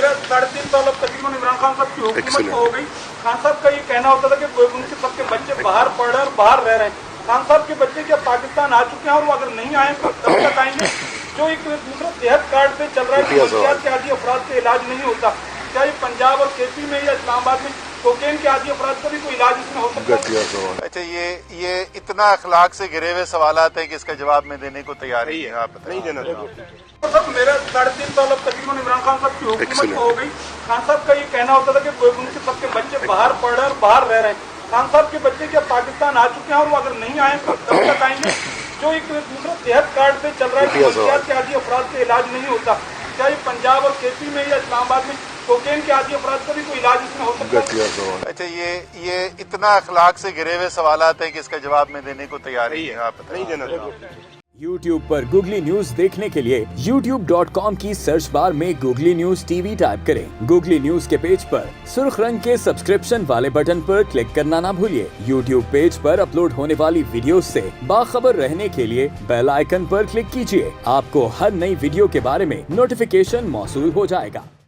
मेरे 3.5 साल अब तकरीबन इमरान खान साहब की हुकूमत हो गई। खान साहब का ये कहना होता था कि उनके सबके बच्चे बाहर पढ़ रहे हैं और बाहर रह रहे हैं। खान साहब के बच्चे क्या पाकिस्तान आ चुके हैं और वो अगर नहीं आए तो तब तक आएंगे। जो एक दूसरा सेहत कार्ड पे चल रहा है, मंशियात के आदि अफराद का इलाज नहीं होता, क्या ये पंजाब और केपी में या इस्लामाबाद में कोकेन के आदि अफराद का भी कोई इलाज इसमें हो सकता है? अच्छा, ये इतना अखलाक से घिरे हुए सवालात है कि इसका जवाब मैं देने को तैयार नहीं है। आप नहीं देना तो सर मेरे 3.5 साल अब तकरीबन इमरान खान साहब की हुकूमत हो गई। खान साहब का ये कहना होता था कि उनके सबके बच्चे बाहर पढ़ रहे हैं और बाहर रह रहे हैं। खान साहब के बच्चे क्या पाकिस्तान आ चुके हैं और वो अगर नहीं आए तो तब तक आएंगे। जो एक दूसरा सेहत कार्ड पे चल रहा है, मंशियात के आदि अफराद का इलाज नहीं होता, क्या ये पंजाब और केपी में या इस्लामाबाद में कोकेन के आदि अफराद का भी कोई इलाज इसमें हो सकता है? अच्छा, ये इतना अखलाक से घिरे हुए सवालात है कि इसका जवाब मैं देने को तैयार नहीं है। आप नहीं देना। YouTube पर गूगली न्यूज देखने के लिए youtube.com की सर्च बार में गूगली न्यूज टीवी टाइप करें। गूगली न्यूज के पेज पर सुर्ख रंग के सब्सक्रिप्शन वाले बटन पर क्लिक करना ना भूलिए। YouTube पेज पर अपलोड होने वाली वीडियोस से बाखबर रहने के लिए बेल आइकन पर क्लिक कीजिए। आपको हर नई वीडियो के बारे में नोटिफिकेशन मौसूल हो जाएगा।